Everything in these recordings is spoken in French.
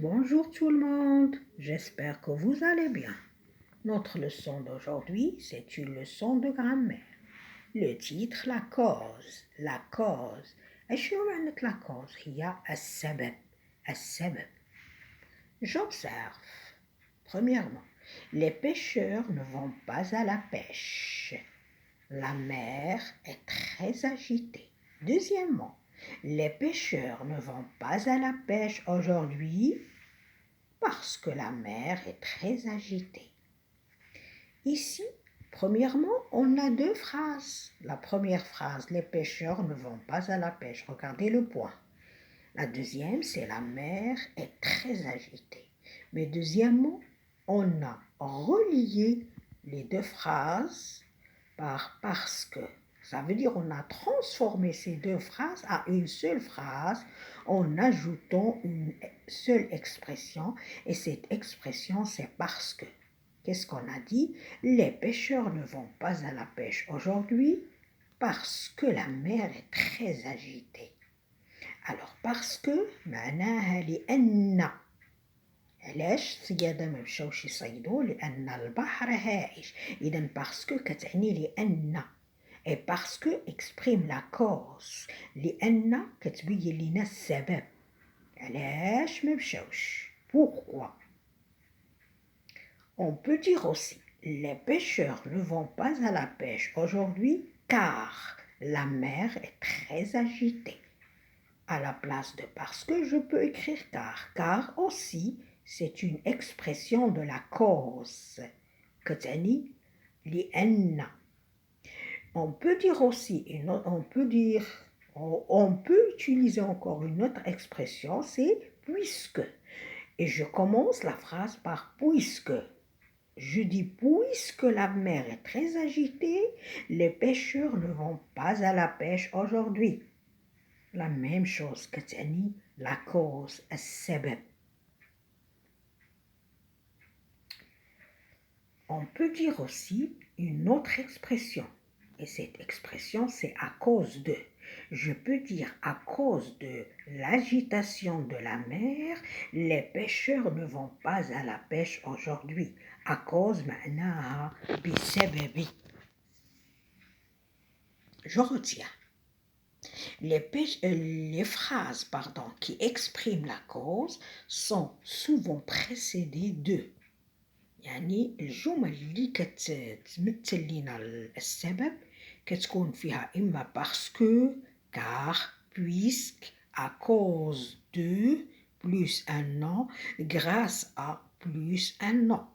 Bonjour tout le monde, j'espère que vous allez bien. Notre leçon d'aujourd'hui, c'est une leçon de grammaire. Le titre, la cause. La cause. شنو معنى la cause؟ هي السبب. السبب. J'observe. Premièrement, les pêcheurs ne vont pas à la pêche. La mer est très agitée. Deuxièmement, les pêcheurs ne vont pas à la pêche aujourd'hui parce que la mer est très agitée. Ici, premièrement, on a deux phrases. La première phrase, les pêcheurs ne vont pas à la pêche. Regardez le point. La deuxième, c'est la mer est très agitée. Mais deuxièmement, on a relié les deux phrases par parce que. Ça veut dire on a transformé ces deux phrases à une seule phrase en ajoutant une seule expression. Et cette expression, c'est parce que. Qu'est-ce qu'on a dit? Les pêcheurs ne vont pas à la pêche aujourd'hui parce que la mer est très agitée. Alors parce que معناها لأن علاش الصيادة ما مشاوش يصيدوا لأن البحر هائج. إذا parce que كتعني لأن et parce que exprime la cause. لأن كتبين لنا السبب علاش ما مشاوش. Pourquoi? On peut dire aussi les pêcheurs ne vont pas à la pêche aujourd'hui car la mer est très agitée. À la place de parce que, je peux écrire car. Car aussi, c'est une expression de la cause. كتعني لأن. On peut dire aussi, on peut utiliser encore une autre expression, c'est puisque. Et je commence la phrase par puisque. Je dis puisque la mer est très agitée, les pêcheurs ne vont pas à la pêche aujourd'hui. La même chose كتعني la cause السبب. On peut dire aussi une autre expression. Et cette expression, c'est à cause de. Je peux dire à cause de l'agitation de la mer, les pêcheurs ne vont pas à la pêche aujourd'hui. À cause معناها بسبب. Je retiens. Les phrases qui expriment la cause sont souvent précédées de. يعني الجمل اللي كتمثل لنا السبب كتكون فيها إما parce que, car, puisque, à cause de, plus un nom, grâce à, plus un nom.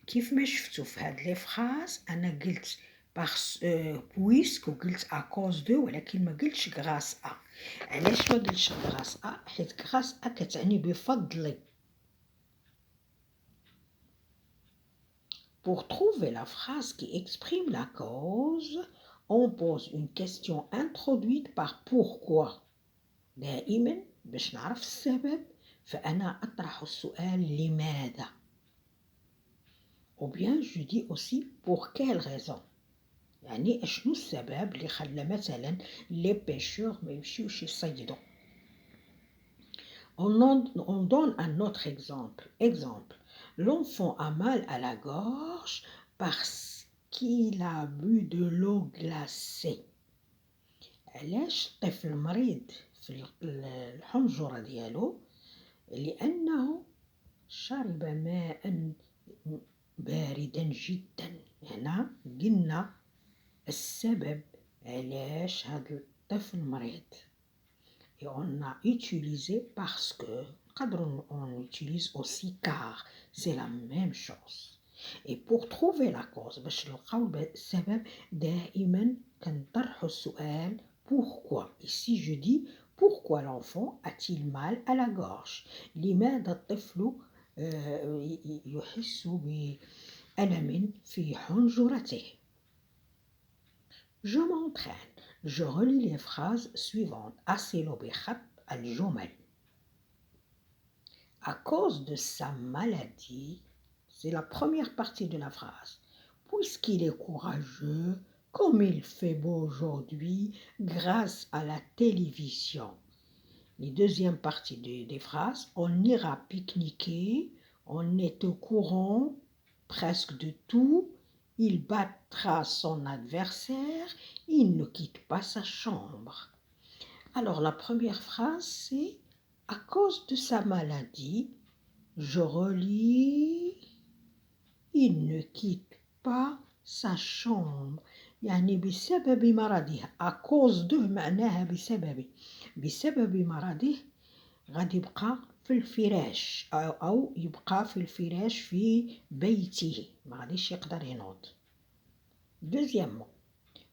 كيف ما شفتوا في هاد لي فراز أنا قلت بويسك وقلت أكوز دو ولكن ما قلتش غراس أ. علاش ما قلتش غراس أ؟ حيت غراس أ كتعني بفضل. Pour trouver la phrase qui exprime la cause, on pose une question introduite par pourquoi. دائما باش نعرف السبب فأنا أطرح السؤال لماذا. Ou bien je dis aussi pour quelle raison. يعني شنو السبب اللي خلى مثلا les pêcheurs ما يمشيوش يصيدوا. On donne un autre exemple. Exemple, l'enfant a mal à la gorge parce qu'il a bu de l'eau glacée. علاش الطفل مريض في الحنجرة ديالو؟ لأنه شرب ماء باردا جدا. هنا قلنا السبب علاش هذا الطفل مريض. Et on a utilisé parce que, on utilise aussi car, c'est la même chose. Et pour trouver la cause, باش نلقاو السبب دائما كنطرحوا السؤال pourquoi. Ici je dis pourquoi l'enfant a-t-il mal à la gorge. لماذا الطفل يحس بألم في حنجرته. Je m'entraîne. Je relis les phrases suivantes. أصل بخط الجمل. À cause de sa maladie, c'est la première partie de la phrase. Puisqu'il est courageux, comme il fait beau aujourd'hui, grâce à la télévision. les deuxièmes parties des phrases. On ira pique-niquer, on est au courant presque de tout, il battra son adversaire, il ne quitte pas sa chambre. Alors la première phrase c'est « À cause de sa maladie », je relis « il ne quitte pas sa chambre ». يعني بسبب مرضه à cause de معناها بسبب مرضه غادي يبقى في الفراش أو يبقى في الفراش في بيته ما غاديش يقدر ينوض. Deuxièmement,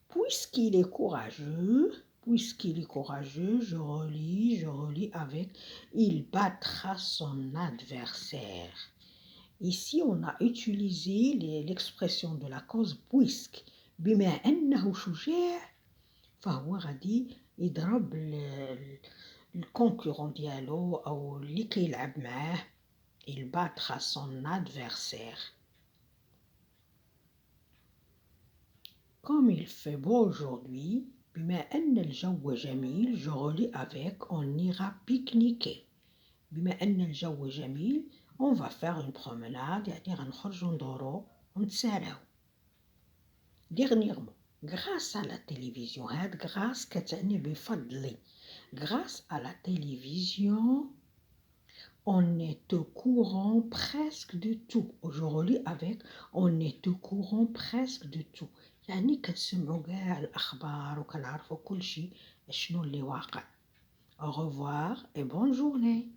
puisqu'il est courageux, je relis avec il battra son adversaire. Ici, on a utilisé l'expression de la cause puisque بما أنه شجاع فهو غادي يضرب الكونكورون ديالو أو اللي كيلعب معاه il battra son adversaire. Comme il fait beau aujourd'hui, بما أن الجو جميل, je relis avec on ira pique-niquer. بما أن الجو جميل, on va faire une promenade, يعني غنخرجو ندورو ونتساراو. Dernièrement, grâce à la télévision, هاد grâce كتعني بفضل. Grâce à la télévision, on est au courant presque de tout. Je relis avec on est au courant presque de tout. يعني كنسمعو كاع الأخبار وكنعرفو كل شي شنو اللي واقع. Au revoir et bonne journée.